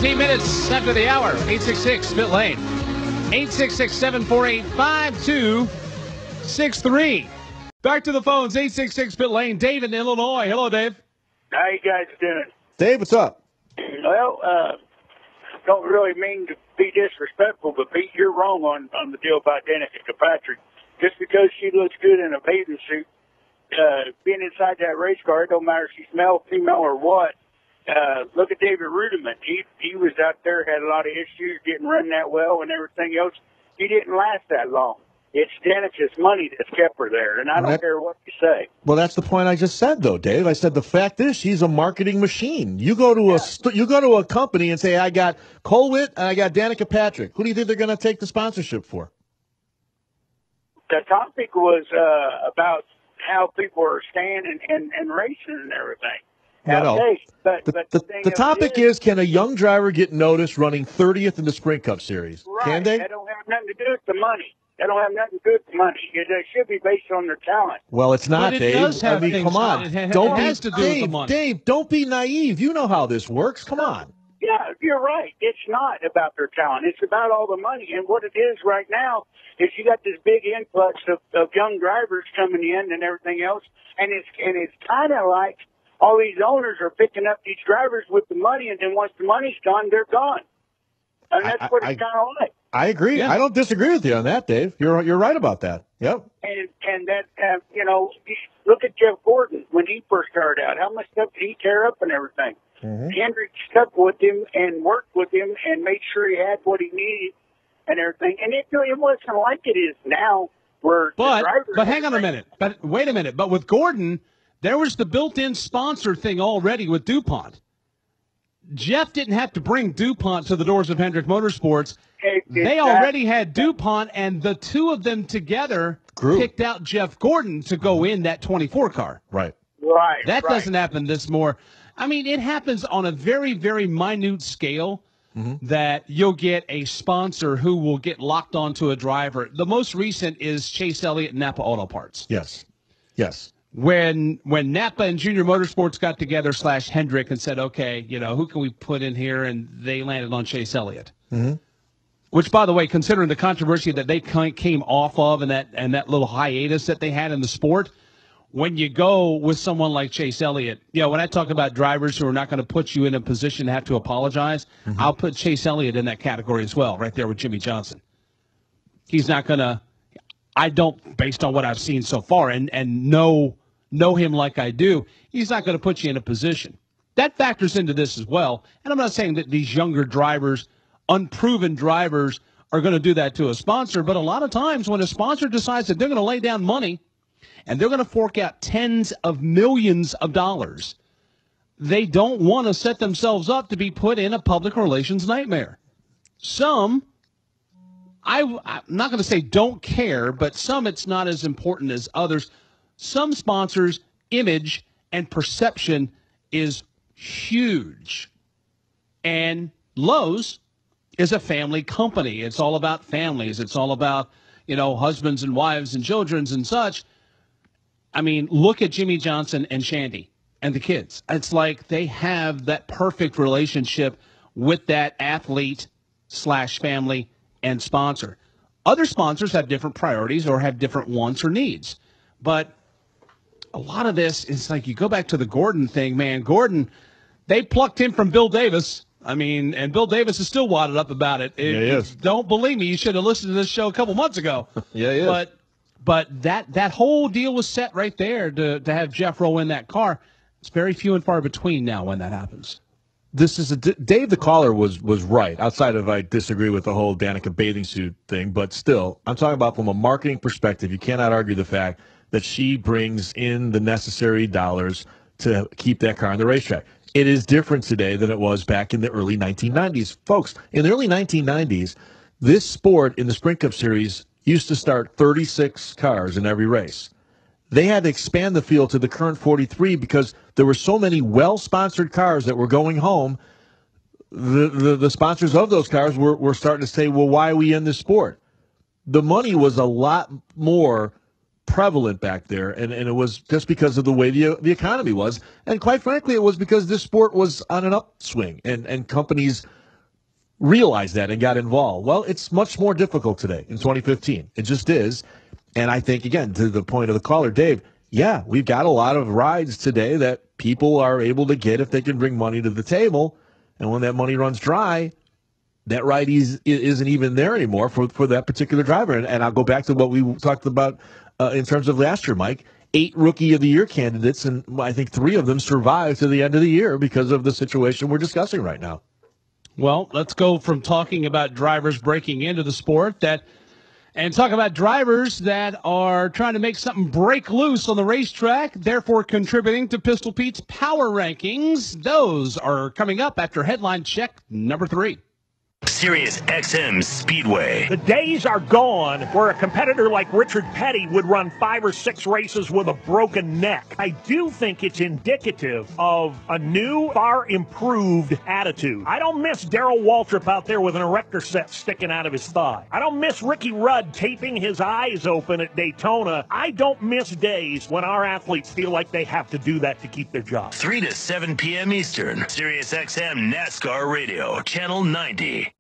15 minutes after the hour. 866 Pit Lane. 866-748-5263. Back to the phones. 866 Pit Lane. Dave in Illinois. Hello, Dave. How you guys doing? Dave, what's up? Well, don't really mean to be disrespectful, but Pete, you're wrong on the deal about Danica Patrick. Just because she looks good in a bathing suit, being inside that race car, it don't matter if she's male, female, or what. Look at David Rudiman. He was out there, had a lot of issues, didn't run that well and everything else. He didn't last that long. It's Danica's money that's kept her there, and I don't care what you say. Well, that's the point I just said, though, Dave. I said the fact is she's a marketing machine. You go to a company and say, I got Colwitt and I got Danica Patrick. Who do you think they're going to take the sponsorship for? The topic was about how people are staying and racing and everything. No. But the topic is, can a young driver get noticed running 30th in the Sprint Cup Series? Right. Can they? That don't have nothing to do with the money. That don't have nothing to do with the money. It should be based on their talent. Well, it's not, But it Dave. does have I mean, come on. It Don't has be, to do with the money. Dave, don't be naive. You know how this works. Come on. Yeah, you're right. It's not about their talent. It's about all the money. And what it is right now is you got this big influx of young drivers coming in and everything else. And it's kind of like all these owners are picking up these drivers with the money, and then once the money's gone, they're gone. And that's what it's kind of like. I agree. Yeah. I don't disagree with you on that, Dave. You're right about that. Yep. And that, look at Jeff Gordon when he first started out. How much stuff did he tear up and everything? Mm-hmm. Hendrick stuck with him and worked with him and made sure he had what he needed and everything. And it wasn't like it is now where But hang on a minute. But wait a minute. But with Gordon, there was the built-in sponsor thing already with DuPont. Jeff didn't have to bring DuPont to the doors of Hendrick Motorsports. They already had DuPont, and the two of them together picked out Jeff Gordon to go in that 24 car. Right. That doesn't happen this more. I mean, it happens on a very, very minute scale that you'll get a sponsor who will get locked onto a driver. The most recent is Chase Elliott and Napa Auto Parts. Yes. When Napa and Junior Motorsports got together / Hendrick and said, okay, who can we put in here? And they landed on Chase Elliott. Mm-hmm. Which, by the way, considering the controversy that they came off of and that little hiatus that they had in the sport, when you go with someone like Chase Elliott, when I talk about drivers who are not going to put you in a position to have to apologize, I'll put Chase Elliott in that category as well, right there with Jimmy Johnson. He's not going to, I don't, based on what I've seen so far and know him like I do, he's not going to put you in a position. That factors into this as well. And I'm not saying that these younger drivers, unproven drivers, are going to do that to a sponsor, but a lot of times when a sponsor decides that they're going to lay down money and they're going to fork out tens of millions of dollars, they don't want to set themselves up to be put in a public relations nightmare. Some, I'm not going to say don't care, but some it's not as important as others. Some sponsors' image and perception is huge. And Lowe's is a family company. It's all about families. It's all about, husbands and wives and children and such. I mean, look at Jimmy Johnson and Shandy and the kids. It's like they have that perfect relationship with that athlete / family and sponsor. Other sponsors have different priorities or have different wants or needs. But a lot of this is like you go back to the Gordon thing, man. Gordon, they plucked him from Bill Davis. I mean, and Bill Davis is still wadded up about it. Yeah, he is. Don't believe me. You should have listened to this show a couple months ago. Yeah, he is. But that whole deal was set right there to have Jeff roll in that car. It's very few and far between now when that happens. This is Dave the caller was right, outside of I disagree with the whole Danica bathing suit thing, but still, I'm talking about from a marketing perspective, you cannot argue the fact that she brings in the necessary dollars to keep that car on the racetrack. It is different today than it was back in the early 1990s. Folks, in the early 1990s, this sport in the Sprint Cup Series used to start 36 cars in every race. They had to expand the field to the current 43 because there were so many well-sponsored cars that were going home. The sponsors of those cars were starting to say, well, why are we in this sport? The money was a lot more prevalent back there, and it was just because of the way the economy was. And quite frankly, it was because this sport was on an upswing, and companies realized that and got involved. Well, it's much more difficult today in 2015. It just is. And I think, again, to the point of the caller, Dave, yeah, we've got a lot of rides today that people are able to get if they can bring money to the table. And when that money runs dry, that ride isn't even there anymore for that particular driver. And I'll go back to what we talked about in terms of last year, Mike. 8 Rookie of the Year candidates, and I think 3 of them survived to the end of the year because of the situation we're discussing right now. Well, let's go from talking about drivers breaking into the sport and talk about drivers that are trying to make something break loose on the racetrack, therefore contributing to Pistol Pete's power rankings. Those are coming up after headline check number 3. Sirius XM Speedway. The days are gone where a competitor like Richard Petty would run 5 or 6 races with a broken neck. I do think it's indicative of a new, far improved attitude. I don't miss Darrell Waltrip out there with an erector set sticking out of his thigh. I don't miss Ricky Rudd taping his eyes open at Daytona. I don't miss days when our athletes feel like they have to do that to keep their job. 3 to 7 p.m. Eastern. Sirius XM NASCAR Radio, Channel 90.